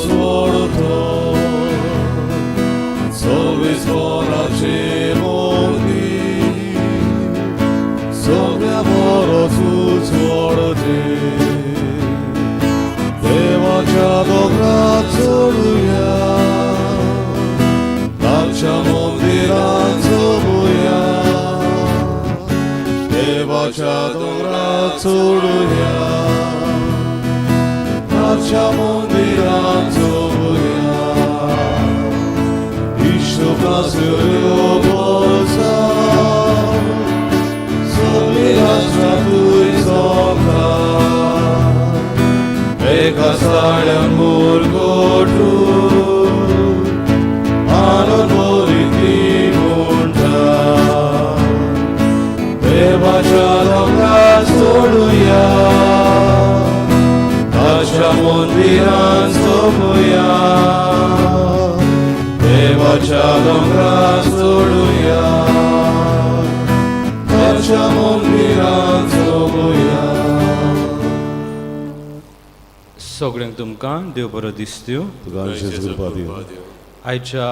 złoto, co wyzwolacie mądri, sobie morozu złoty. Devacha dobra coruya, Dacha mondiran zobuya. Devacha dobra coruya, Dacha mondiran zobuya. Ishto prasyo bolsa, Sobiastra tui zonka. Ekasayan murgotu, anon moriti munta. Devacha dobra soruya, Dacha mondiran zobuya. Devacha dobra soruya, Dacha mondiran zobuya. सगळ्यांक तुमकां देव बरो दीस दिवं. तुका आयुष्याची कृपा दिवं. आयच्या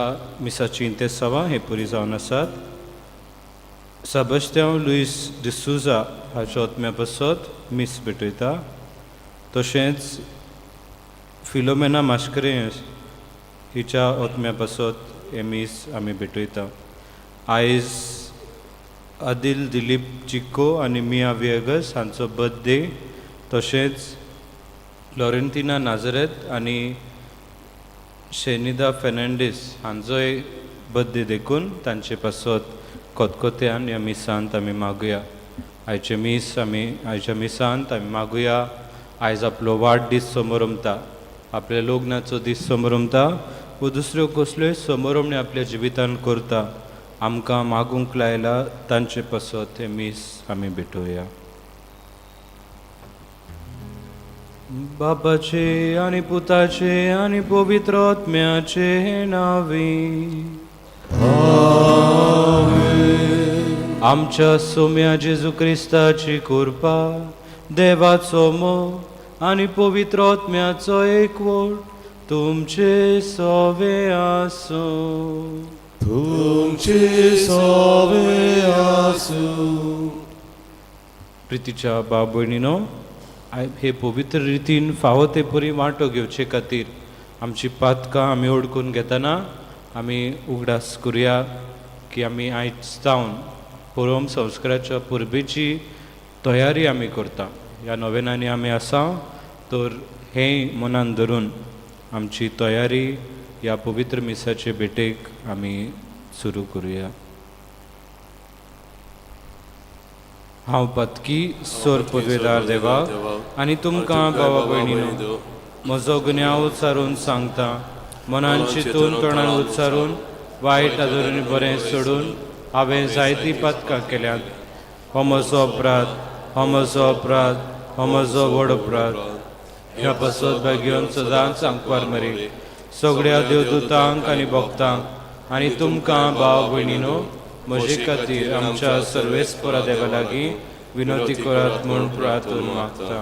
मिसाची इंतेस सभा हे पुरी जावन आसात. सेबास्टियान लुईस डिसूजा हाच्या ओतम्या पासत मीस भेटयता. तशेंच फिलोमेना मास्करेन्स हिच्या ओतम्या पासत हे मीस आमी भेटयता. आयज आदिल दिलीप चिक्को आनी मिया विएगस हांचो बर्थडे. तशेंच लॉरेंटिना नाझरेत आनी शेनिदा फेर्नांडीस हांचोय बर्थडे देखून तांचे पासत कोतकोत्यान ह्या मिसांत आमी मागुया. आयच्या मिसांत आमी मागुया. आयज आपलो वाडदीस समोरमता, आपल्या लग्नाचो दीस समोरमता व दुसऱ्यो कसल्योय समोरमणी आपल्या जिवितान करता. आमकां मागूंक लायला तांचे पासत हे मीस आमी भेटोवया. बापाचे आनी पुताचे आनी पवित्र आत्म्याचे नावी. आमच्या सोम्या जेजू क्रिस्ताची कृपा, देवाचो मोग आनी पवित्र आत्म्याचो एकवट तुमचे सोवे आसूं. तुमचे सोवे आसूं. प्रितीच्या भाव भयणीनो, हे पवित्र रितीन फावो ते परी वांटो घेवचे खातीर आमची पातकां आमी ओडकून घेतना आमी उगडास करुया की आमी आयज जावन पुरोम संस्काराच्या पुर्बेची तयारी आमी करता. ह्या नोवेनांनी आमी आसा तर हें मनान धरून आमची तयारी ह्या पवित्र मिसाचे भेटेक आमी सुरू करुया. हांव पातकी सोर पदवेदार देवा आनी तुमकां भावा भयणीनो म्हजो गुन्यांव उच्चारून सांगता. मनान चिंतून तोंडान उच्चारून वायट आदरून बरें सोडून हांवें जायतीं पातकां केल्यात. हो म्हजो अपराध, हो म्हजो अपराध, हो म्हजो व्हड अपराध. ह्या पासत घेवन सदांच सांगपार मरे सगळ्या देवदूतांक आनी भक्तांक आनी तुमकां भाव भयणीनो म्हजे खातीर आमच्या सर्वेस्परा देवा लागीं विनंती करात म्हूण प्रार्थून मागता.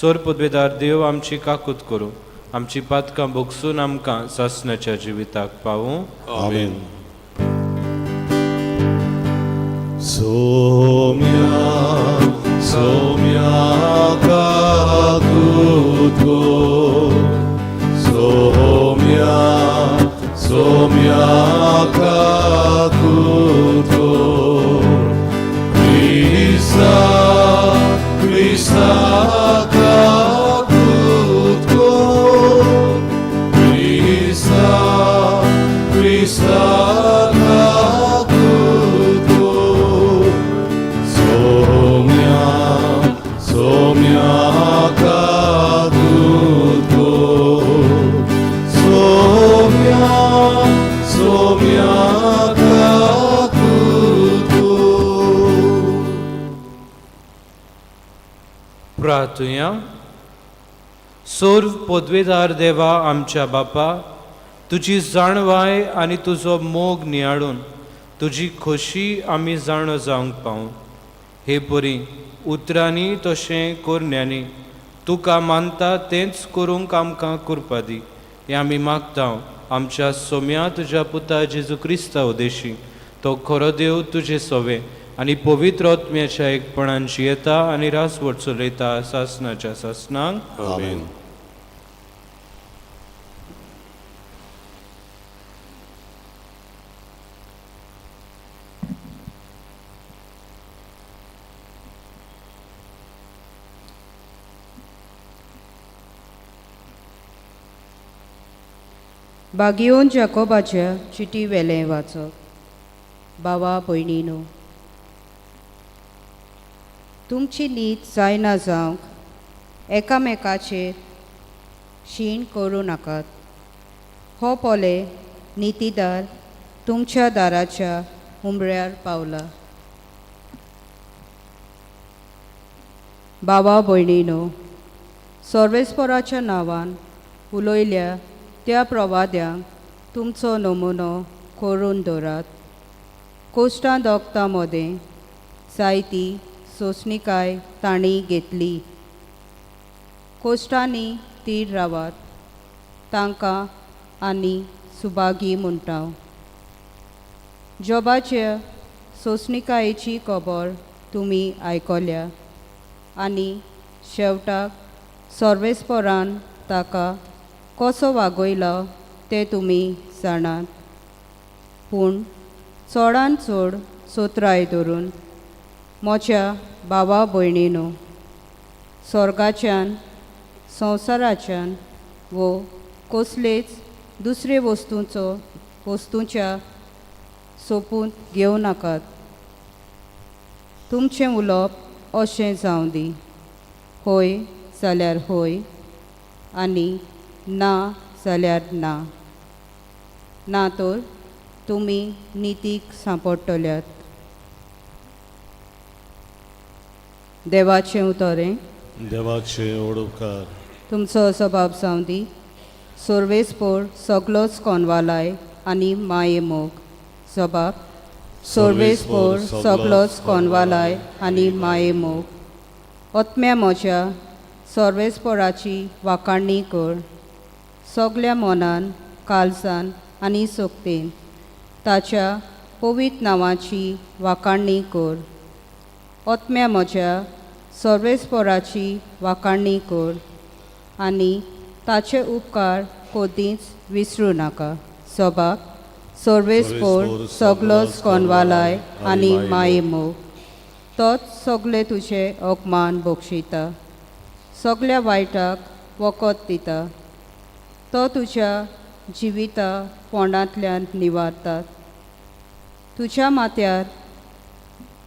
सोर पदवेदार देव आमची काकूत करूं, आमची पातकां भोगसून आमकां सासणाच्या जिविताक पावूं. आमेन. सोम्या सोम्या काकूत कर, सोम्या सोम्या काकूत कर. क्रिस्ता क्रिस्ता काकूत कर. क्रिस्ता क्रिस्ता काकूत कर. सोम्या सोम्या काकूत कर. सोम्या सोम्या काकूत कर. प्रार्थुया. सोर पदवेदार देवा आमच्या बापा, तुजी जाणवाय आनी तुजो मोग नियाळून तुजी खोशी आमी जाणो जावंक पावूं. हे परी उतरांनी तशें कोरण्यांनी तुका मानता तेंच करूंक आमकां करपा दी हें आमी मागता आमच्या सोम्या तुज्या पुता जेजू क्रिस्ता उदेशी तो खरो देव तुजे सोवे आनी पवित्र आत्म्याच्या एकपणान जियेता आनी रासवट चलयता सासणाच्या सासणांक आमेन. बागयोन जाकोबाच्या चिटी वेलें वाचप. भावा भयणीनो, तुमची न्हीद जायना जावंक एकामेकाचेर शीण करूं नाकात. हो पोले नितीदार तुमच्या दाराच्या उमऱ्यार पावला. भावा भयणीनो, सर्वेस्पराच्या नांवान उलयल्या त्या प्रवाद्यांक तुमचो नमुनो करून दवरात. कोश्टां दोगतां मदें जायती सोंसणीकाय तांणी घेतली. कोश्टांनी तीड रावात, तांकां आनी सुभागी म्हणटा. जॉबाच्या सोंसणीकायेची खबर तुमी आयकल्या आनी शेवटाक सर्वेस्परान ताका कसो वागयलो तें तुमी जाणात. पूण चडांत चड सोत्राय धरून म्हज्या भावा भयणीनो, स्वर्गाच्यान संवसाराच्यान वो कसलेच दुसरे वस्तूंच्या सोपून घेवं नाकात. तुमचें उलोवप अशें जावं दी. होय जाल्यार होय आनी ना जाल्यार ना. ना तर तुमी नितीक सांपडटल्यात. देवाचें उतरें. देवाचे ओडकार. तुमचो स्वभाव जावं दी. सर्वेस्पोर सगलोच कोनवालाय आनी माये मोग. स्वभाव सर्वेस्पोर सगलोच कोनवालाय आनी माये मोग. ओत्म्या म्हज्या सर्वेस्पोराची वाखाणणी कर. सगल्या मनान, काळजान आनी सोकतेन ताच्या पवित्र नांवाची वाखाणणी कर. ओत्म्या म्हज्या सर्वेस्पोराची वाखाणणी कर आनी ताचे उपकार कोदींच विसरूं नाका. स्वभाव सर्वेस्पोर सगलोच कोनवालाय आनी माये मोग. तोच सगळे तुजे अवमान बक्षिता, सगल्या वायटाक वखद दिता. तो तुज्या जिविता पोंडांतल्यान निवारतात. तुज्या माथ्यार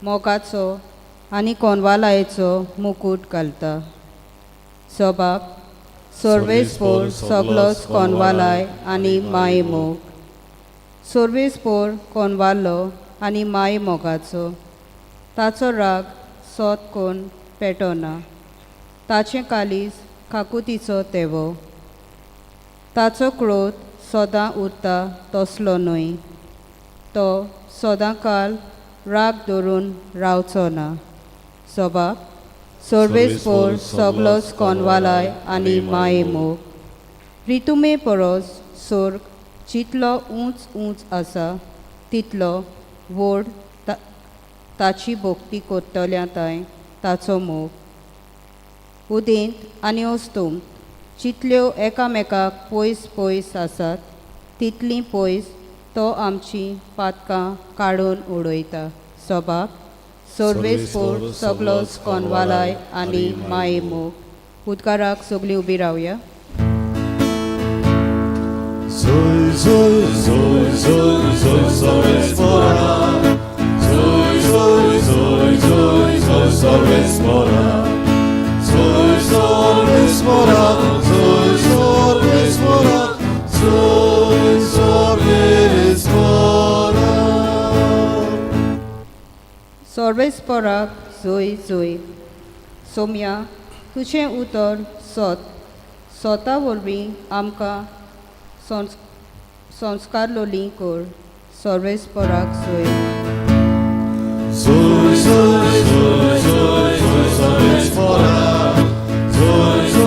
मोगाचो आनी कोनवालायेचो मुकूट घालता. स्वभाव सर्वेस्पोर सगलोच कोनवालाय आनी माये मोग. सर्वेस्पोर कोनवालो आनी माये मोगाचो. ताचो राग सोत कोन पेटोना. ताचें कालीज काकुतीचो तेवो. ताचो क्रोध सदां उरता तसलो न्हय. तो सदां काल राग धरून रावचो ना. स्वभाव सर्वेस्पोर सगलोच कोनवालाय आनी माये मोग. रितुमे परस स्वर्ग जितलो उंच उंच आसा तितलो व्हड ताची भोक्ती करतल्या ताय ताचो मोग. उदेंत आनी ओस्तूम जितल्यो एकामेकाक पयस पयस आसात तितलीं पयस तो आमची पातकां काडून उडयता. स्वभाव सर्वेस्पोर सगलोच कोनवालाय आनी माये मोग. उदकाराक सगळीं उबी रावया. Zoi, zoi, zoi, zoi, zoi, Sorvespora. Zoi, zoi, zoi, zoi, zoi, Sorvespora. Zoi, Sorvespora, zoi, Sorvespora, zoi, Sorvespora. सर्वेस्पराक जोय जोय. सोम्या तुजें उतर स्वता वरवीं आमकां संस्कार लोली कर. सर्वेस्पराक जोय. Zoi, zoi, zoi, zoi, zoi, Sorvespora. Zoi, zoi,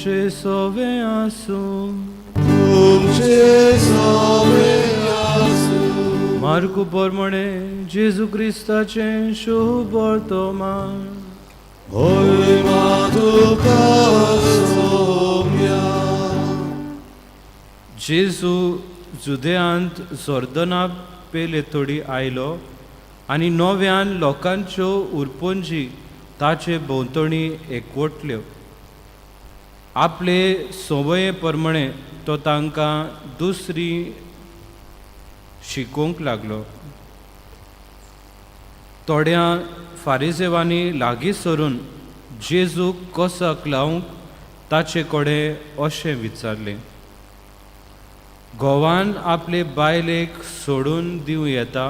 तुमचे सोवे आसूं. तुमचे सोवे आसूं. मार्कू पोरमणे जेजू क्रिस्ताचे शुभ वर्तमान. होय तुका सौम्या. जेजू जुदेयांत जोर्दना पेले थोडी आयलो आनी नव्यान लोकांच्यो उरपोंजी ताचे भोंवतणी एकवटल्यो. आपले सवये प्रमाणे तो तांकां दुसरी शिकोवंक लागलो. थोड्या फारिसेवांनी लागीं सरून जेजूक कसाक लावंक ताचे कडेन अशें विचारलें. घोवान आपले बायलेक सोडून दिवं येता?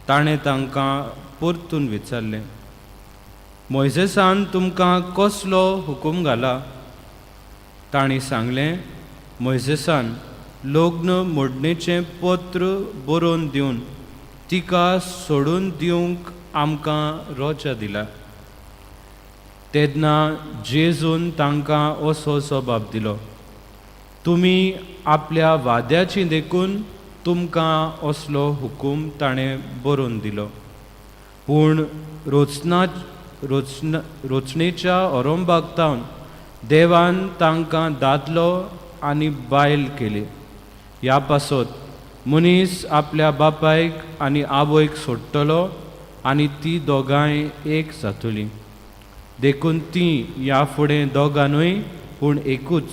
ताणें तांकां परतून विचारलें, मोइसेसान तुमकां कसलो हुकूम घाला? तांणी सांगलें, मोइसेसान लग्न मोडणेचें पत्र बरोवन दिवन तिका सोडून दिवंक आमकां रोजा दिला. तेन्ना जेजून तांकां असो जबाब दिलो, तुमी आपल्या वाद्याची देखून तुमकां असलो हुकूम ताणें बरोवन दिलो. पूण रोचणेच्या औरंभागतावन देवान तांकां दादलो आनी बायल केली. ह्या पासत मनीस आपल्या बापायक आनी आवयक सोडटलो आनी ती दोगांय एक जातलीं. देखून तीं ह्या फुडें दोगांनूय पूण एकूच.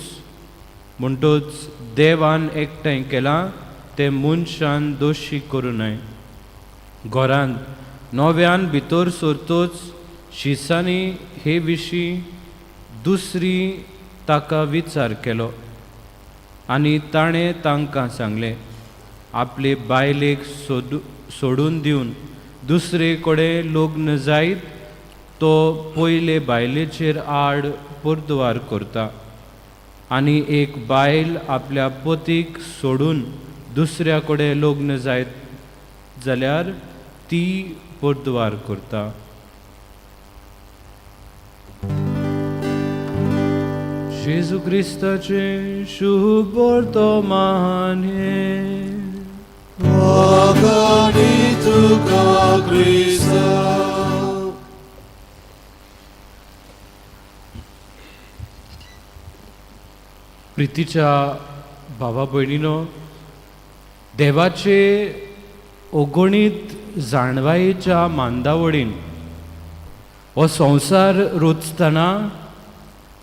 म्हणटूच देवान एकठांय केलां तें मनशान दोशी करूं न्हय. घरांत नव्यान भितर सरतूच शिसांनी हे विशीं दुसरी ताका विचार केलो आनी ताणें तांकां सांगलें, आपले बायलेक सोडून दिवन दुसरे कडेन लग्न जायत तो पयले बायलेचेर आड परतवार करता. आनी एक बायल आपल्या पतीक सोडून दुसऱ्या कडेन लग्न जायत जाल्यार ती परतवार करता. जेजू क्रिस्ताचे शुभ वर्तमान हे. वगडी तुका क्रिस्ता. प्रितीच्या भावा भयणीनो, देवाचे अगणीत जाणवायेच्या मांदावळीन हो संवसार रुचतना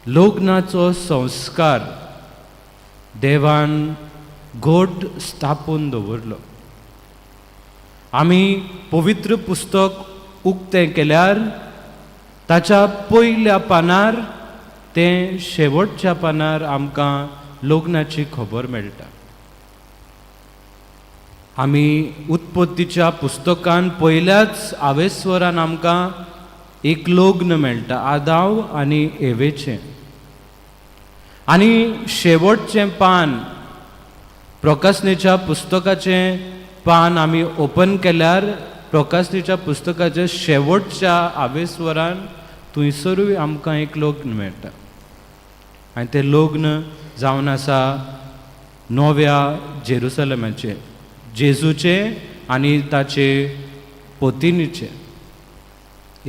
लग्नाचो संस्कार देवान घोट स्थापून दवरलो. आमी पवित्र पुस्तक उक्तें केल्यार ताच्या पयल्या पानार ते शेवटच्या पानार आमकां लग्नाची खबर मेळटा. आमी उत्पत्तीच्या पुस्तकान पयल्याच आवेस्वरान आमकां एक लग्न मेळटा, आदाव आनी एवेचें. आनी शेवटचें पान प्रकाशनेच्या पुस्तकाचें पान आमी ओपन केल्यार प्रकाशनेच्या पुस्तकाच्या शेवटच्या आवेस्वरान थंयसरूय आमकां एक लग्न मेळटा. आनी तें लग्न जावन आसा नव्या जेरुसलेमाचें, जेजूचें आनी ताचे पत्नीचें.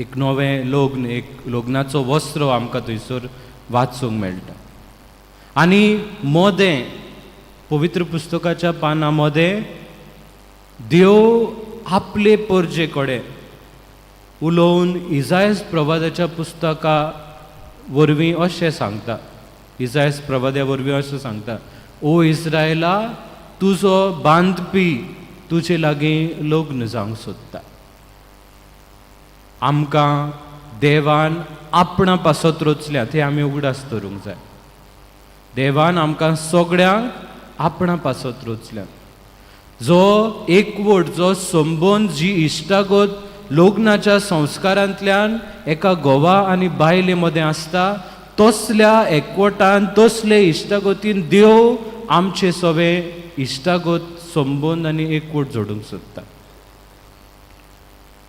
एक नवें लग्न, एक लग्नाचो वस्त्र आमकां थंयसर वाचूंक मेळटा. आनी मोदें पवित्र पुस्तकाच्या पाना मदें देव आपले परजे कडेन उलोवन इजायास प्रवादाच्या पुस्तका वरवीं अशें सांगता. इजायास प्रवाद्या वरवीं अशें सांगता, ओ इस्रायला, तुजो बांदपी तुजे लागीं लग्न जावंक सोदता. आमकां देवान आपणा पासत रचल्यात हें आमी उगडास धरूंक जाय. देवान आमकां सगळ्यांक आपणा पासत रचल्यात. जो एकवट, जो संबंद, जी इश्टागत लग्नाच्या संस्कारांतल्यान एका घोवा आनी बायले मदें आसता, तसल्या एकवटान, तसले इश्टागतीन देव आमचे सवे इश्टागत संबंद आनी एकवट जोडूंक सोदता.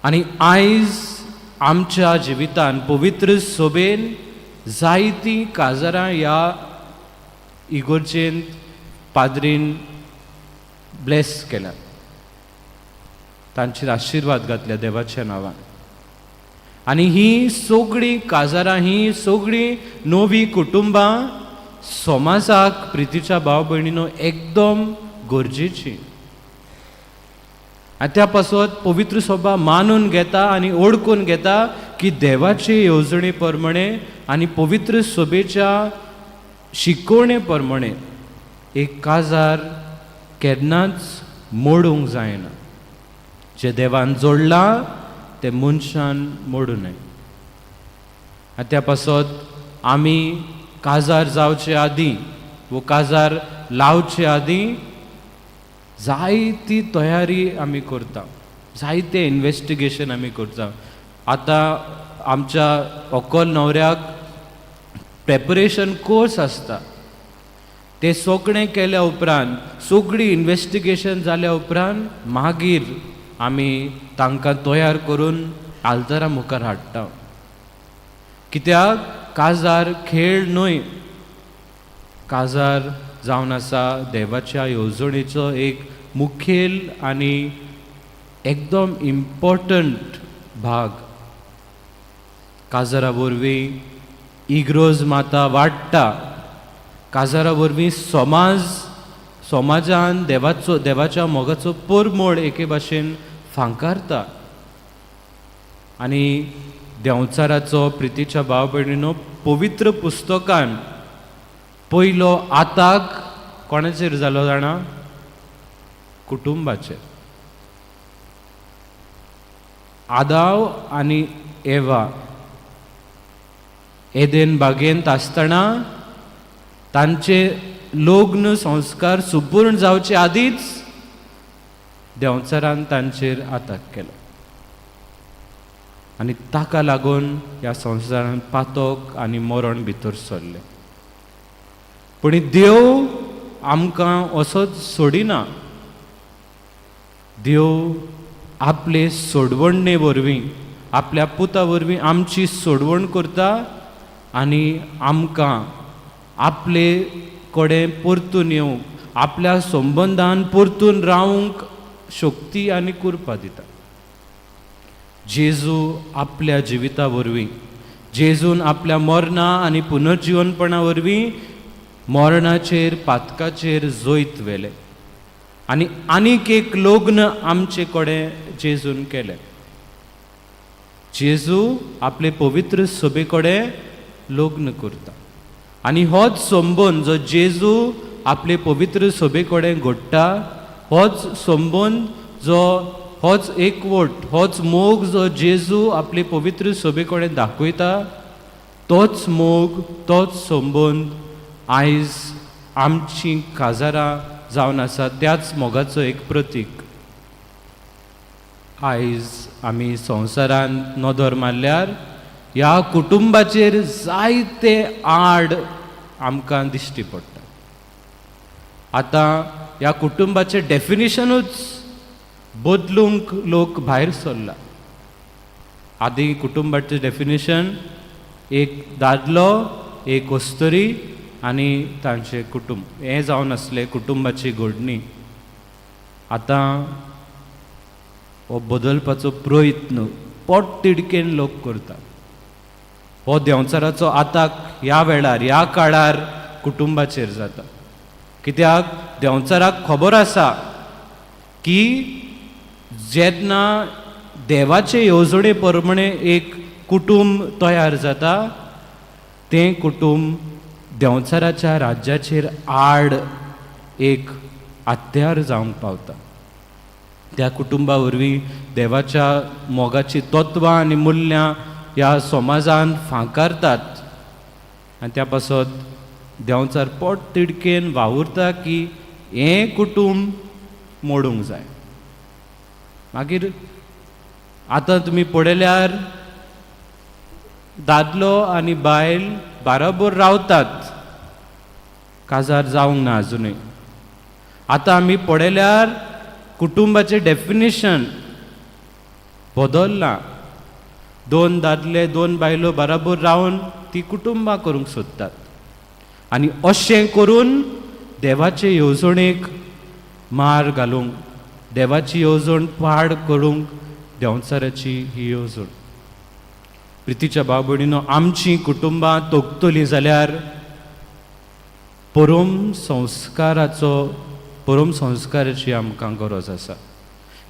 आनी आयज आमच्या जिवितान पवित्र सभेन जायतीं काजारां ह्या इगोर्जेन पाद्रीन ब्लेस केल्यात, तांचेर आशिर्वाद घातल्या देवाच्या नांवान. आनी ही सगळीं काजारां, ही सगळीं नवी कुटुंबां समाजाक प्रितीच्या भाव भयणीनो एकदम गरजेची. आनी त्या पासत पवित्र सभा मानून घेता आनी ओळखून घेता की देवाचे येवजणे प्रमाणे आनी पवित्र सभेच्या शिकवणे प्रमाणे एक काजार केन्नाच मोडूंक जायना. जे देवान जोडलां ते मनशान मोडूं नये. आनी त्या पासत आमी काजार जावचे आदीं वो काजार लावचे आदीं जायती तयारी आमी करता, जायते इन्वेस्टिगेशन आमी करता. आतां आमच्या व्हंकल न्हवऱ्याक प्रेपरेशन कोर्स आसता, ते सगळें केल्या उपरांत, सगळी इन्वेस्टिगेशन जाल्या उपरांत मागीर आमी तांकां तयार करून आल्तारा मुखार हाडटा. कित्याक काजार खेळ न्हय, काजार जावन आसा देवाच्या येवजणेचो एक मुखेल आनी एकदम इम्पॉर्टंट भाग. काजारा वरवीं इग्रोज माता वाडटा, काजारा वरवीं समाजान देवाच्या मोगाचो परमोड एके भाशेन फांकारता. आनी देंवचाराचो प्रितीच्या भाव भयणीनो पवित्र पुस्तकान पयलो आताक कोणाचेर जालो जाणा? कुटुंबाचेर. आदाव आनी एवा एदेन बागेंत आसतना तांचे लग्न संस्कार सुपूर्ण जावचे आदींच देंवचारान तांचेर आताक केलो. आनी ताका लागून ह्या संवसारान पातक आनी मरण भितर सरलें. पूण देव आमकां असोच सोडिना. देव आपले सोडवणे वरवीं, आपल्या पुता वरवीं आमची सोडवण करता आनी आमकां आपले कडेन परतून येवंक, आपल्या संबंधान परतून रावंक शक्ती आनी कृपा दिता. जेजू आपल्या जिविता वरवीं, जेजून आपल्या मरणा आनी पुनर्जीवनपणा वरवीं मरणाचेर पातकाचेर जैत वेले आनी आनीक एक लग्न आमचे कडेन जेजून केलें. जेजू आपले पवित्र सभे कडेन लग्न करता आनी होच संबंद जो जेजू आपले पवित्र सभे कडेन घडटा, होच संबंद होच एकवट, होच मोग जो जेजू आपले पवित्र सभे कडेन दाखयता, तोच मोग, तोच संबंद आयज आमची काजारां जावन आसा त्याच मोगाचो एक प्रतीक. आयज आमी संवसारांत नदर मारल्यार ह्या कुटुंबाचेर जायते आड आमकां दिश्टी पडटा. आतां ह्या कुटुंबाचें डेफिनेशनूच बदलूंक लोक भायर सरला. आदीं कुटुंबाचें डेफिनेशन एक दादलो, एक अस्तरी आनी तांचें कुटुंब, हें जावन आसलें कुटुंबाची घडणी. आतां हो बदलपाचो प्रयत्न पोटतिडकेन लोक करता. हो देंवचाराचो आताक ह्या वेळार, ह्या काळार कुटुंबाचेर जाता. कित्याक देंवचाराक खबर आसा की जेन्ना देवाचे येवजणे प्रमाणे एक कुटुंब तयार जाता, तें कुटुंब देंवचाराच्या राज्याचेर आड एक आत्यार जावंक पावता. त्या कुटुंबा वरवीं देवाच्या मोगाची तत्वां आनी मुल्यां ह्या समाजान फांकारतात आनी त्या पासत देंवचार पोट तिडकेन वावुरता की हें कुटुंब मोडूंक जाय. मागीर आतां तुमी पळयल्यार दादलो आनी बायल बाराबर रावतात, काजार जावंक ना अजुनूय. आतां आमी पळयल्यार कुटुंबाचें डेफिनेशन बदललां. दोन दादले दोन बायलो बराबर रावन ती कुटुंबां करूंक सोदतात आनी अशें करून देवाचे येवजणेक मार घालूंक देवाची येवजण पाड करूंक देंवचाराची ही येवजण. प्रितीच्या भाव भयणीनो, आमची कुटुंबां तोखतली जाल्यार परम संस्काराची आमकां गरज आसा.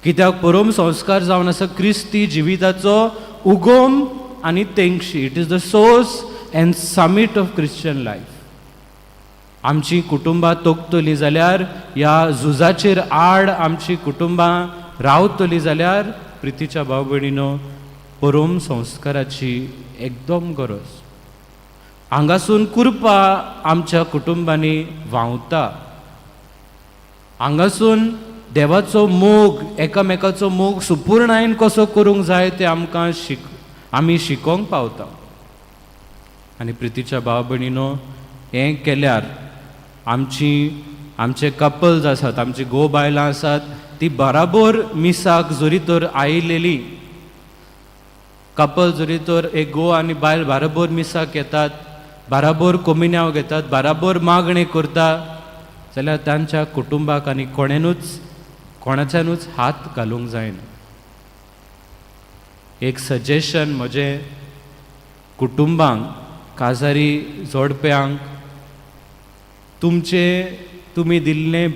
कित्याक परम संस्कार जावन आसा क्रिस्ती जिविताचो उगम आनी तेंगशी. It is the source and summit of Christian life. आमची कुटुंबां तोखतली जाल्यार, ह्या झुजाचेर आड आमची कुटुंबां रावतली जाल्यार प्रितीच्या भाव भयणीनो, परम संस्काराची एकदम गरज. हांगासून कुरपा आमच्या कुटुंबांनी व्हांवता. हांगासून देवाचो मोग, एकामेकाचो मोग सुपूर्णायेन कसो करूंक जाय ते आमकां आमी शिकोवंक पावता. आनी प्रितीच्या भाव भयणीनो, हें केल्यार आमचे कपल्स आसात, आमची घोव बायलां आसात, ती बराबर मिसाक जोरी तर आयिल्लेली कपल जोरी तर एक घोव आनी बायल बराबर मिसाक येतात, बराबर कोमिन्याव घेतात, बराबर मागणे करता, जाल्यार तांच्या कुटुंबाक आनी कोणाच्यानूच हात घालूंक जायना. एक सजेशन म्हजे कुटुंबांक, काजारी जोडप्यांक, तुमी दिल्ली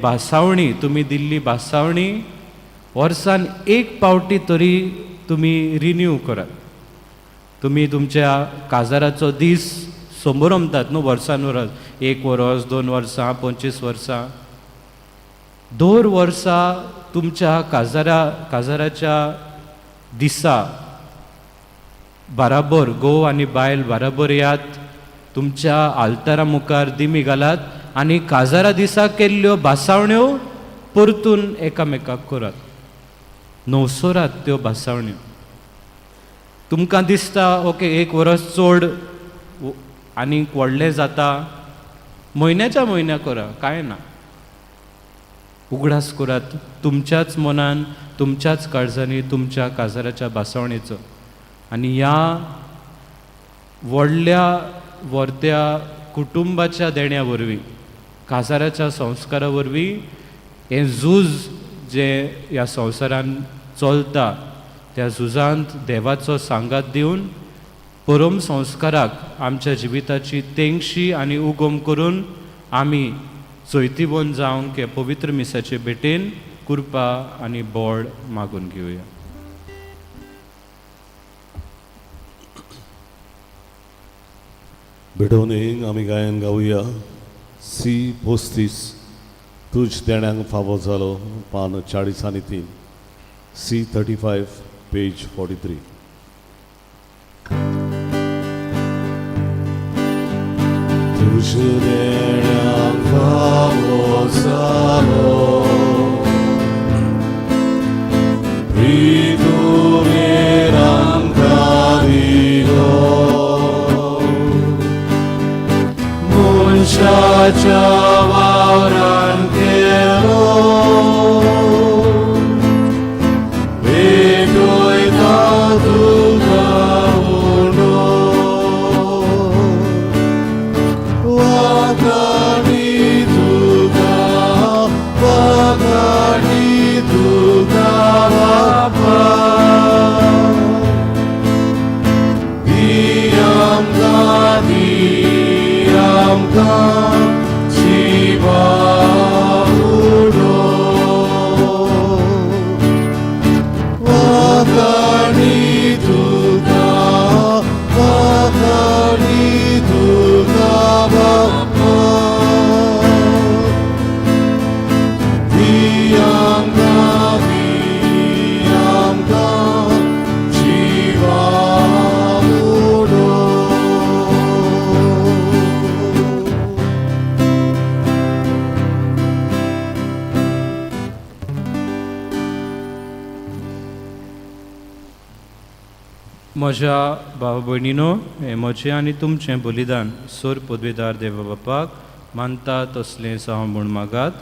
भासावणी वर्सान एक पावटी तरी तुमी रिन्यू करात. तुमी तुमच्या काजाराचो दीस समोरमतात न्हू वर्सान वर्स, 1 वर्स 2 वर्सां 25 वर्सां. दर वर्सा तुमच्या काजाराच्या दिसा बराबर घोव आनी बायल बराबर यात, तुमच्या आल्तारा मुखार दिमी घालात आनी काजारा दिसा केल्ल्यो भासावण्यो परतून एकामेकाक करात. नवसोरात त्यो भासावण्यो. तुमकां दिसता ओके 1 वर्स चड आनी व्हडलें जाता, म्हयन्याच्या म्हयन्या करा, कांय ना. उगडास करात तुमच्याच मनान, तुमच्याच काळजांनी तुमच्या काजाराच्या भासावणेचो. आनी ह्या व्हडल्या व्हरत्या कुटुंबाच्या देण्या वरवीं, काजाराच्या संस्कारा वरवीं हें झूज जे ह्या संवसारान चलता, त्या झुजांत देवाचो सांगात दिवन परम संस्काराक आमच्या जिविताची तेंगशी आनी उगम करून आमी चैतीबोन जावंक हे पवित्र मिसाचे भेटेन कृपा आनी बोड मागून घेवया. भिडवणेक आमी गायन गावया. C35 तुज देण्यांक फावो जालो, पान 40 C35 पेज 43. तुज देण्यांक फावो जालो, तुवें आमकां दिलो, मनशाच्या वावरान केलो, भेटोयता तुका उंडो, वागाडी तुका बापा, दी आमकां जिवा उडो, वागाडी तुका बापा, दी आमकां जिवा उडो. म्हज्या भाव भयणीनो, हें म्हजें आनी तुमचें बलिदान सोर पदवीदार देवा बापाक मानता तसलें जावं म्हूण मागात.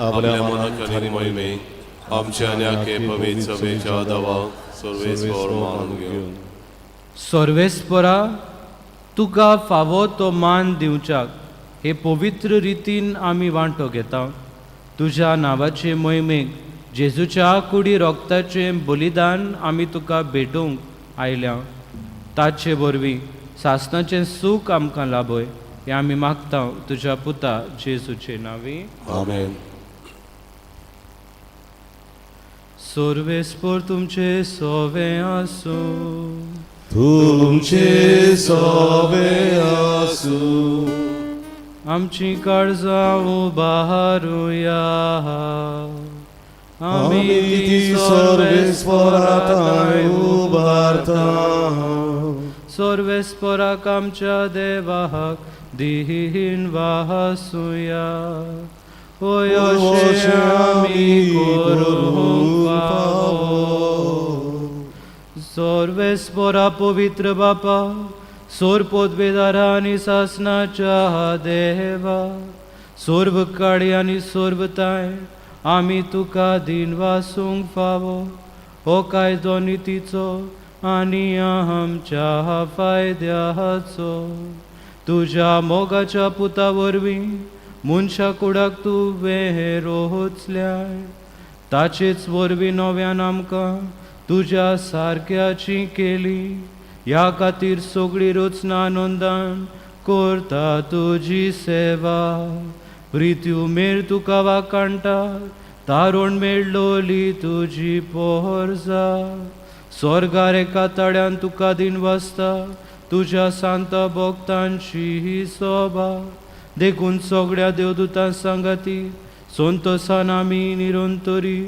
आपल्या मनात मोहिमेक आमच्या न्याके पवित्र सभेच्या दवा सर्वेस्वर मानून घेऊन सर्वेस्परा तुका फावो तो मान दिवच्याक हे पवित्र रितीन आमी वांटो घेता. तुज्या नांवाचे मोहिमेक जेजूच्या कुडी रोगताचे बलिदान आमी तुका भेटूंक आयल्या. ताचे वरवीं सासणाचें सूख आमकां लाभय हें आमी मागता तुज्या पुता जेजूचे नांवी. आमेन. सर्वेस्पर तुमचे सोवे आसूं. तुमचे सोवे आसूं. आमची काळजां उबारूया. आमी ती सर्वेस्परांताय उबारता. सर्वेस्पराक आमच्या देवाक दीन वासूया. ओय अशें आमी करूंक फावो. सर्वेस्परा पवित्र बापा सोर पोदवेदारा आनी सासणाच्या देवा सोर्व काळी आनी सोर्वताय आमी तुका दिन वासूंक फावो. हो कायदो नितीचो आनी आमच्या फायद्याचो तुज्या मोगाच्या पुता वरवीं मनशा कुडाक तुवें रोचल्याय. ताचेच वरवीं नव्यान आमकां तुज्या सारक्याची केली. ह्या खातीर सगळी रचना आनंदान करता तुजी सेवा. प्रिती उमेर तुका वाकाणटा. तारुण मेळ्ळोली तुजी पोरजा. स्वर्गार एका तड्यान तुका दिन वाजता. तुज्या सांत भक्तांची ही सोबा देखून सगळ्या देवदूतां सांगाती संतोसान आमी निरंतरी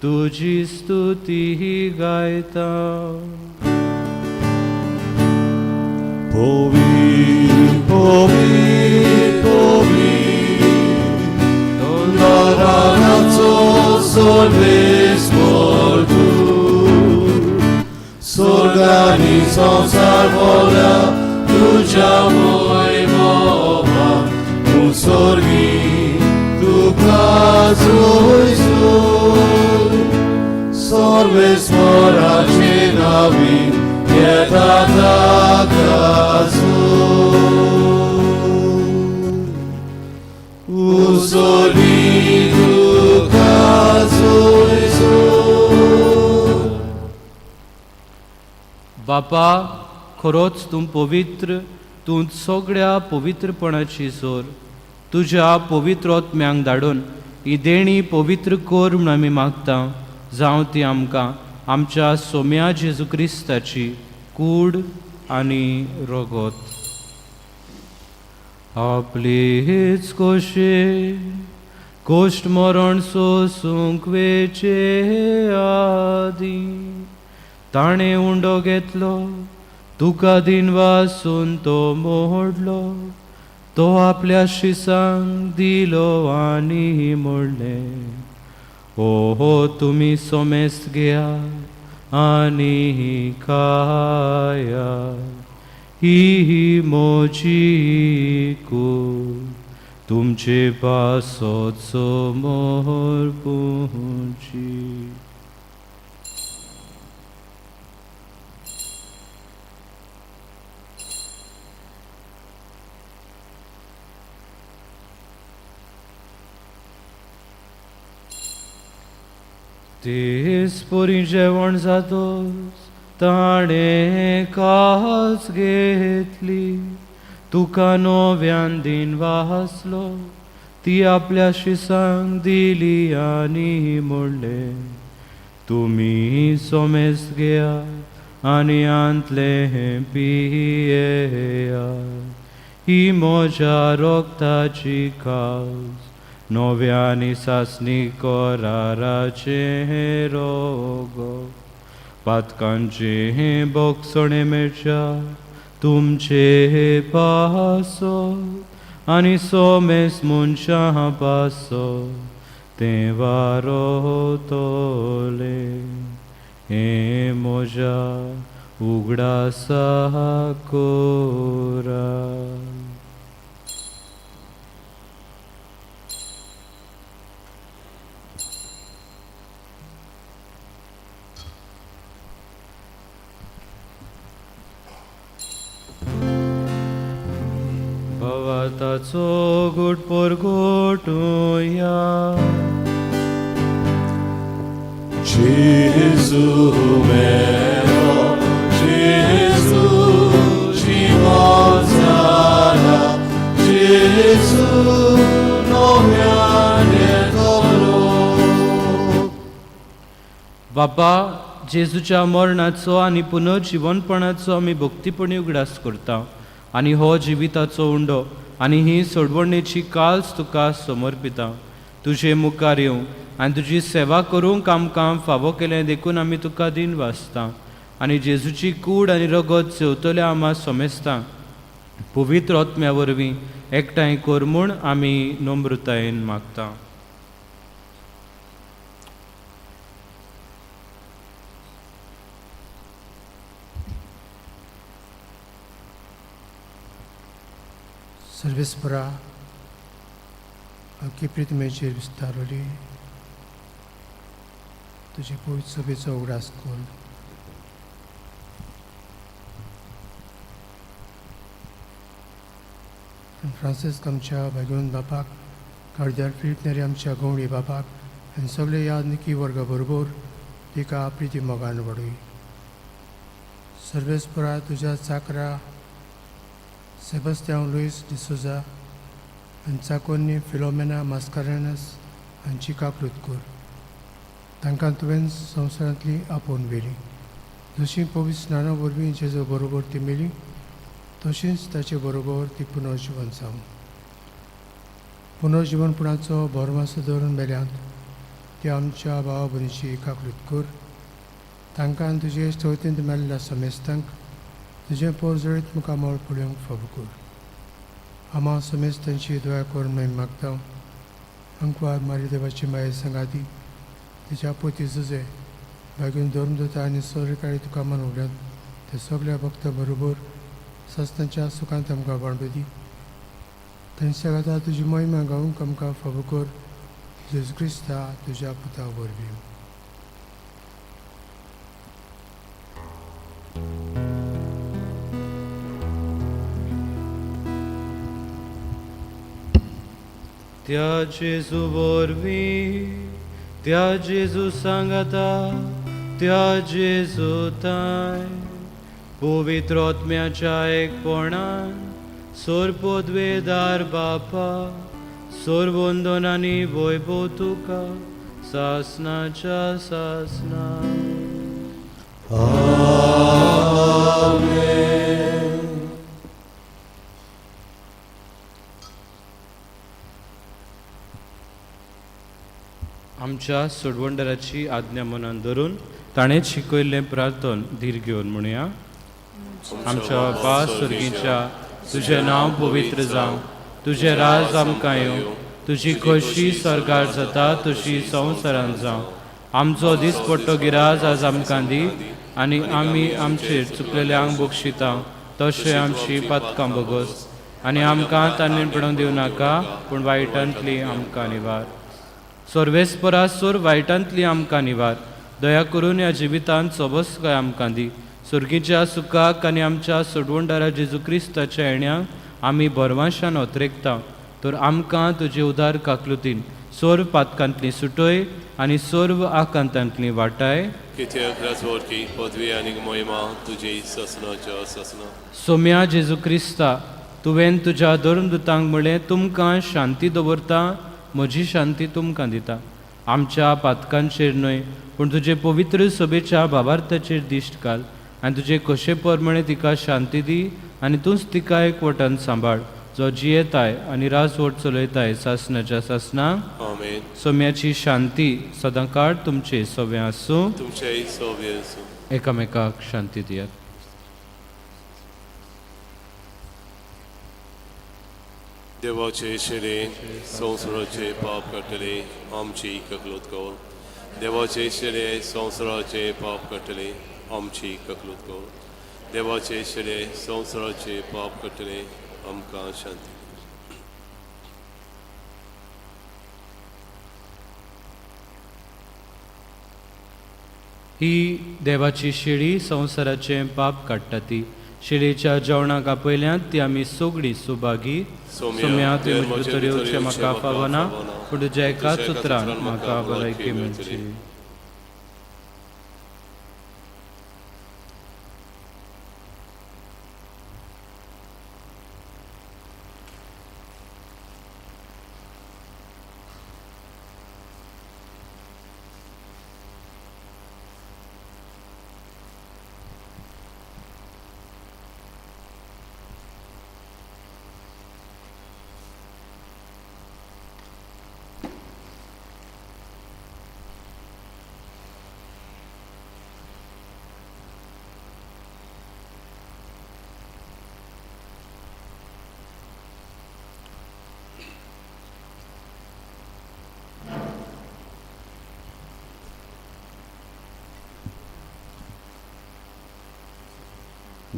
तुजी स्तुती गायता. Povir, povir, povir, Donaranaco solvespor tu, Sorgani संसार vola, तुझ्या मोहिमोवा, tu sorgi, तुका जोयसोय, सर्वेस्पराचे नावी, बापा खरोच तूं पवित्र. तूं सगळ्या पवित्रपणाची सोर. तुज्या पवित्र आत्म्यांक धाडून ही देणी पवित्र कर म्हूण आमी मागता. जावं ती आमकां आमच्या सोम्या जेजू क्रिस्ताची कूड आनी रगत. आपलीच कोश्ट मरण सोसूंक वेचे आदी ताणें उंडो घेतलो. तुका दिन वासून तो मोडलो. तो आपल्या शिसांक दिलो आनी मोडलें. ओहो तुमी सोमेस घेया आनी खाया. ही मोची कूड तुमचे पासोचो मोहर पोंची. तेच पोरी जेवण जातोच ताणें कास घेतली. तुका नव्यान दिन वासलो. ती आपल्या शिसांक दिली आनी मोडले. तुमी सोमेस घेया आनी आंतले पियेया. ही म्हज्या रोगताची कास नव्यानी सासणी कराराचे रोगो. पातकांचे बोगसणे मेळच्या तुमचे पासो आनी सोमेस मनशां पासो ते वारो तोले. हे म्हज्या उगडासा कोरा. रगताचो घोट पोर घोटुया. Jesu meo, Jesu żywot zala, Jesu nowianie dolo. बाबा, जेजूच्या मरणाचो आनी पुनर्जीवनपणाचो आमी भक्तीपणी उगडास करता आनी हो जिविताचो उंडो आनी ही सोडवणेची काल्स तुका समर्पिता. तुजे मुखार येवं आनी तुजी सेवा करूंक आमकां फावो केलें देखून आमी तुका दिन वाचता आनी जेजूची कूड आनी रगत जेवतल्या आमा समेस्ता पवित्र आत्म्या वरवीं एकठांय कर म्हूण आमी नम्रतायेन मागता. सर्वेस्परा अख्खी प्रितमेचेर विस्तारली तुजे पवित्र सभेचो उगडास कर. फ्रांसीस आमच्या भाग्यवंत बापाक, कार्दिनाल फिलीप नेरी आमच्या गवळी बापाक आनी सगळे यादनिकी वर्गा बरोबर तिका प्रिती मोगान वडय. सर्वेस्परा तुज्या चाकरा सेबस्त्यांव लुईस डिसोजा आनी चाकोनी फिलोमेना मास्कारेनस हांची काकूत कर. तांकां तुवें संवसारांतली आपोवन व्हेली. जशी पवित्र स्नाना वरवीं जेजू बरोबर ती मेली तशींच ताचे बरोबर ती पुनर्जीवन जावं. पुनर्जीवनपणाचो भरमासो धरून मेल्यांत ती आमच्या भावा भयणीची काकूत कर. तांकां तुजे चवथींत मेल्ल्या समेस्तांक तुजें पोर जळीत मुखामळ पळोवंक फावो कर. आमा समेस्तांची दया करून मागीर मागता. अंकवार मारी देवाची माये संगाती तिच्या पोती झुजे भाग्यून धर्मदूता आनी सोयरीकाळी तुका मनवल्यात ते सगळ्या भक्ता बरोबर सस्तांच्या सुखांत आमकां वांटू दी. तांच्या खातीर तुजी महिमा गावूंक आमकां फावो कर. जेजू क्रिस्ता तुज्या पुता वरवीं. त्या जेजू वरवीं, त्या जेजू सांगाता, त्या जेजू ताय पवित्र आत्म्याच्या एकपणान सोरपोद्वेदार बापा सोरवंदनांनी वैभव तुका सासनाच्या सासना. आमच्या सोडवंडराची आज्ञा मनान धरून ताणें शिकयल्लें प्रार्थन धीर घेवन म्हणुया. आमच्या बापा सुर्गीच्या तुजें नांव पवित्र जावं, तुजें राज आमकां येवं, तुजी खोशी स्वर्गार जाता तशी संवसारांत जावं. आमचो दिसपट्टो गिराज आज आमकां दी आनी आमी आमचेर चुकलेल्यांक बक्षिता तशें आमची पातकां बोगोस आनी आमकां ताणें पडोवंक दिवं नाका पूण वायटांतली आमकां निवार. सर्वेस्परा सोर वायटांतली आमकां निवार. दया करून ह्या जिवितांत सोबस्काय आमकां दी. सुर्गीच्या सुखाक आनी आमच्या सोडवणदारा जेजू क्रिस्ताच्या येण्याक आमी भरवशान ओतरेकता. तर आमकां तुजे उदार काकलुतीन सोर पातकांतली सुटय आनी सोर्व आकांतांतली वाटाय. कित्याक राजवटी पदवी आनी मोहिमा तुजी ससनाच्या ससना. सोम्या जेजू क्रिस्ता, तुवें तुज्या धर्मदुतांक म्हळें तुमकां शांती दवरता, म्हजी शांती तुमकां दिता. आमच्या पातकांचेर न्हय पूण तुजे पवित्र सभेच्या भावार्थाचेर दिश्ट घाल आनी तुजे कशे परमणे तिका शांती दी आनी तूंच तिका एकवटान सांबाळ जो जियेताय आनी राजवट चलयताय सासनाच्या सासना. आमेन. सोम्याची शांती सदांकाळ तुमचे सवे आसूं. तुमचे सव्य आसूं. एकामेकाक शांती दियात. देवाचे शेरे संवसाराचे पाप काडटले आमची ककलूत कर. देवाचे शेरे संवसाराचे पाप काडटले आमची ककलूत कर. देवाचे शेरे संवसाराचे पाप काडटले आमकां शांती. ही देवाची शेळी संवसाराचे पाप काडटा ती. शिडेच्या जेवणाक आपयल्यांत ती आमी सगळीं सुभागी. सोम्या तुवें म्हजे भितर म्हाका फावना, पूण तुज्या एकाच उतरान म्हाका भलायकी मेळची.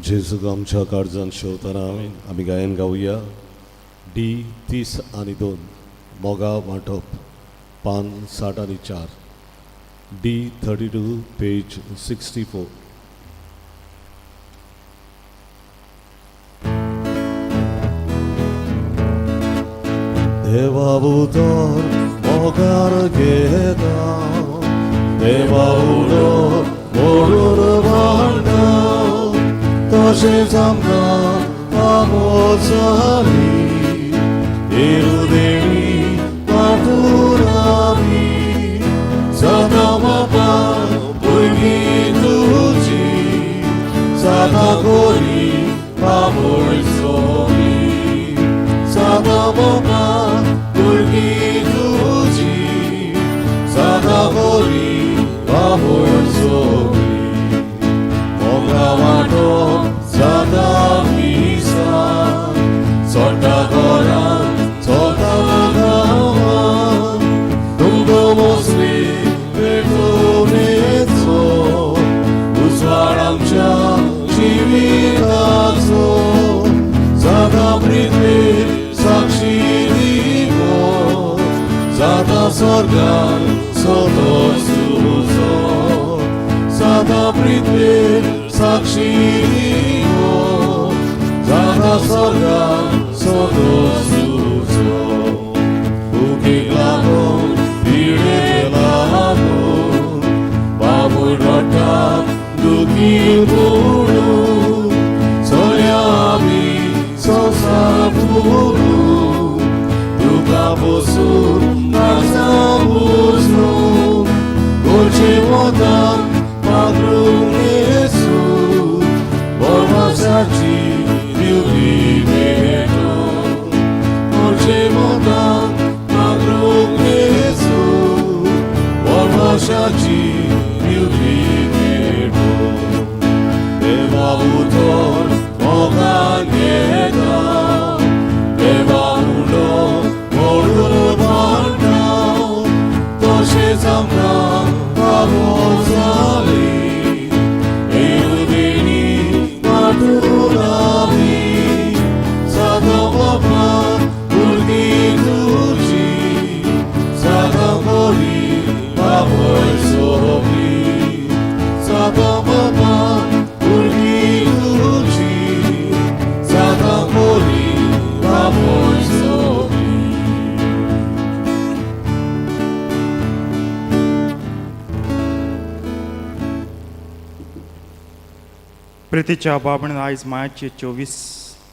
जेजूक आमच्या काळजान शेवतना आमी गायन गावया. D30 मोगा वांटप पान 60 D32 पेज 64. देवा उदर मोगार घेता, देवा उदर मोडून वांटा, तशेंच आमकां आमोजाली एरुदेणी वाटून आमी सदां बापा भुरगीं तुजी सदां गोरी बाबूळ सोबी सदां बापा भुरगीं तुजी सदां गोरी बाबूळ सोबी मोगा वांटप सदा मिसा सोटा घरान सोटा गांवान तुमकां मोसली भेटून येचो उजवाड आमच्या जिविताचो सदां प्रितेर साक्षी दिवो सदां स्वर्गान सोदो सुजो सदां प्रितेर साक्षी दिवो सदां स्वर्गान सोदो सुजो भुकेक लागून पिडेक लागून बाबूय रडटा दुखी पडून चलया आमी संवसार भोगून तुका बसून काळजा बुजून गोडशे वतान पागरूंक येसू बोरमासाची दिवली भेटून गोडशे वतान पागरूंक येसू बोरमासाची दिवली भेटून देवा उतर मोगान घेता देवा उलो मोडून वांटा तशेंच आमकां आमोजाली एरुदेणी वाटून आमी सदां बापा भुरगीं तुजी सदां गोरी बाबूळ सोबी सदां बापा भुरगीं तुजी सदां गोरी बाबूळ सोबी. प्रितीच्या बाबण आयज मायाची 24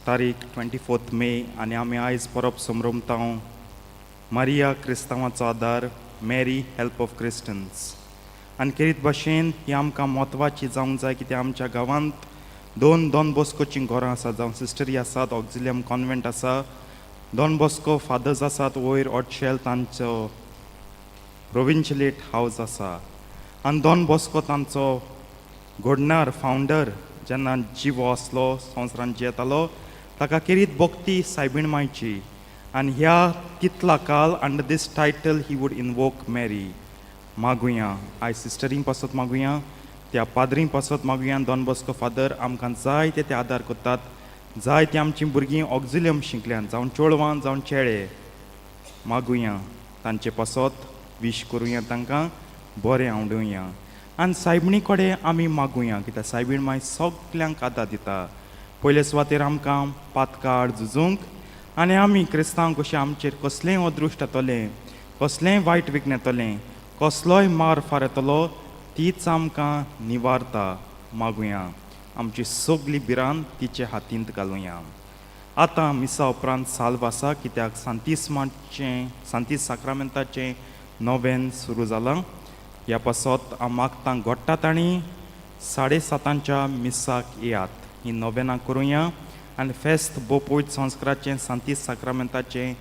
तारीख 24 मे आनी आमी आयज परब समरमता मारिया क्रिस्तांवाचो आदार मॅरी हेल्प ऑफ क्रिस्टन्स. आनी खेरीत भाशेन ही आमकां म्हत्वाची जावंक जाय कित्याक आमच्या गांवांत दोन बॉस्कोचीं घरां आसात जावं सिस्टरी आसात ऑक्झिलियम कॉन्वेंट आसा दोन बॉस्को फादर्स आसात वयर ऑटशेल तांचो प्रोविन्शियलेट हावस आसा आनी दोन बॉस्को तांचो घडणार फावंडर जेन्ना जिवो आसलो संवसारांत जियेतालो ताका खेरीत भक्ती सायबीण मायची आनी ह्या कितला काल under this title he would invoke Mary. मागुया आयज सिस्टरींक पासत मागुया त्या पाद्रींक पासत मागुया दोन बॉस्को फादर आमकां जाय ते आदार करतात. जाय ती आमचीं भुरगीं ऑक्झिलियम शिकल्यान जावं चेडवां जावं चेडे मागुया तांचे पासत विश करुया तांकां बरें आवडुया आनी सायबिणी कडेन आमी मागुया कित्याक सायबीण माय सगल्यांक आदार दिता. पयले सुवातेर आमकां पातकाळ झुजूंक आनी आमी क्रिस्तांव कशें आमचेर कसलेंय अदृश्ट येतलें, कसलेंय वायट विघ्न येतलें, कसलोय मार फार येतलो, तीच आमकां निवारता. मागुया, आमची सगली भिरांत तिचे हातींत घालुया. आतां मिसा उपरांत साल्व आसा, कित्याक सांतीस साक्रामेंताचें नोवेन सुरू जालां. ह्या पासत हांव मागतां घोडटात आनी 7:30 मिसाक येयात. ही नोवेनां करुया आनी फेस्त बोपोयत संस्काराचें सांतीस साक्रामेंताचें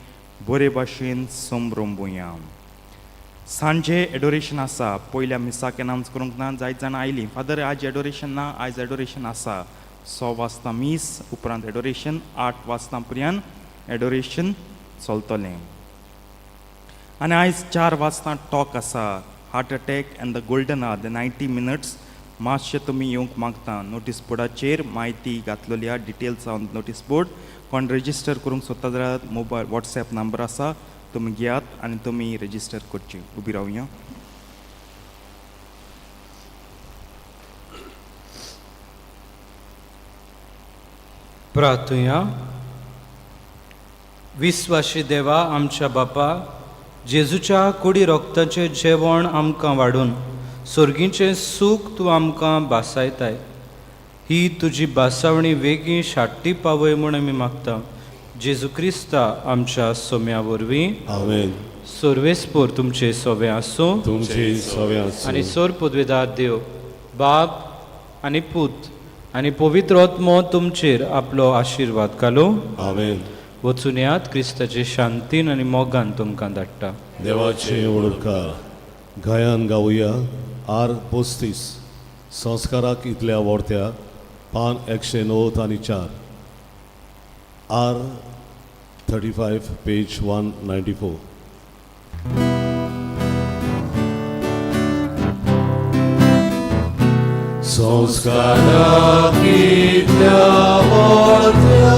बरे भाशेन समरंबुया. सांजे एडोरेशन आसा. पयल्या मिसाक एनावन्स करूंक ना, जायत जाणां आयलीं. फादर आज एडोरेशन ना, आयज एडोरेशन आसा. 6 वाजता मीस, उपरांत एडोरेशन, 8 वाजता पर्यंत एडोरेशन चलतलें. आनी आयज 4 वाजता टॉक आसा, heart attack end the golden hour, the 90 minutes. मातशें तुमी येवंक मागता. नोटीस बोर्डाचेर म्हायती घातलेली आहा, डिटेल्स ऑन नोटीस बोर्ड. कोण रेजिस्टर करूंक सोदता जाल्यार मोबायल वॉट्सॅप नंबर आसा, तुमी घेयात आनी तुमी रेजिस्टर करची. उबी रावया. प्रार्थुया. विस्वाशी देवा, आमच्या बापा, जेजूच्या कुडी रोगताचें जेवण आमकां वाडून सुर्गीचें सूख तूं आमकां बासायताय. ही तुजी बासावणी वेगळी शाट्टी पावय म्हूण आमी मागता. जेजू क्रिस्ता आमच्या सोम्या वरवीं. आमेन. सोर्वेस्पोर तुमचे सोवे आसूं. तुमचे सवे आसूं. आनी सोर पदवेदार देव, बाप आनी पूत आनी पवित्र आत्मो तुमचेर आपलो आशिर्वाद घालो. आमेन. वचून येयात, क्रिस्ताचे शांतीन आनी मोगान तुमकां धाडटा. देवाचे उडोवकार. गायन गावुया आर 35 संस्काराक इतल्या वर्त्या पान 109 आनी 4. R 35 page 194. संस्काराक इतल्या वर्त्या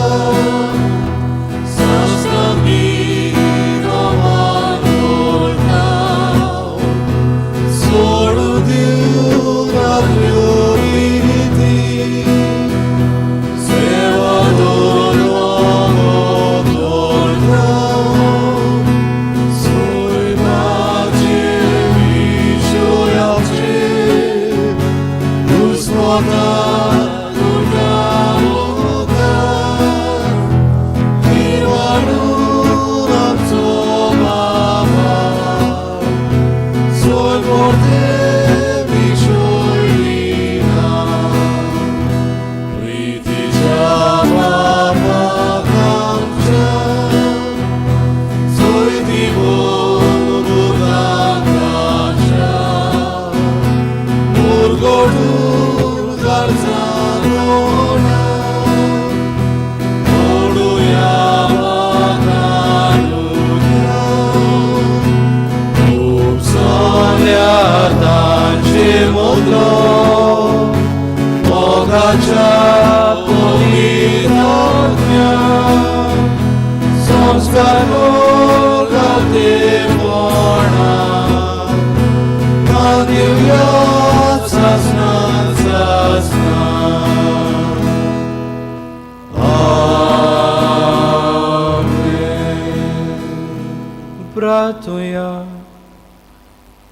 प्रार्थुया.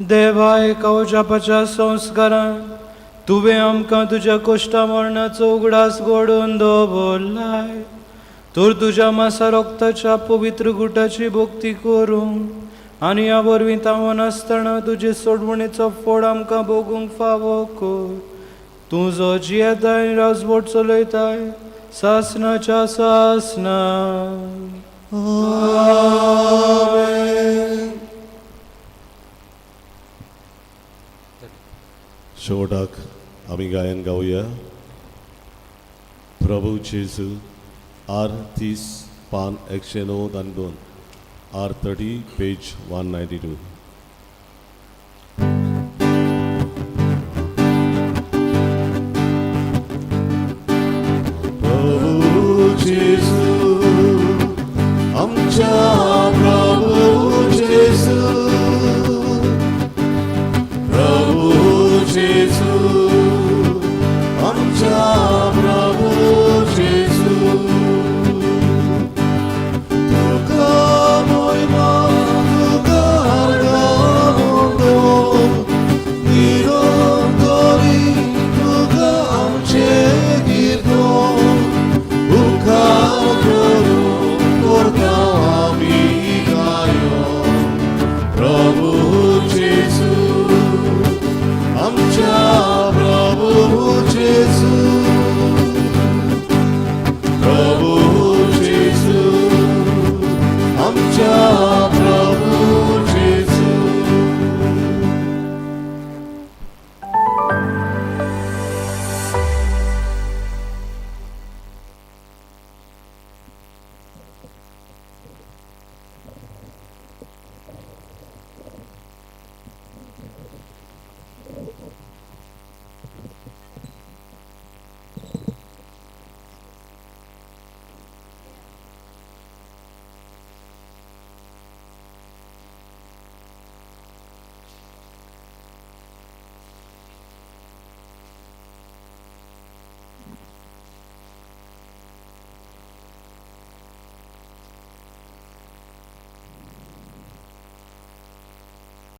देवा, एका जापाच्या संस्कारान तुवें आमकां तुज्या कोश्टा मरणाचो उगडास घडोवन दवरलाय. तर तुज्या मासा रोगताच्या पवित्र गुटाची भक्ती करूंक आनी ह्या वरवीं तावन आसतना तुजे सोडवणेचो फळ आमकां भोगूंक फावो कर. तूं जो जियेताय राजवट चलयताय सासनाच्या सासना. शेवटाक आमी गायन गावुया. प्रभू जेजू आर 30 पान 109 आनी 2. R 30 page 192. प्रभू जेजू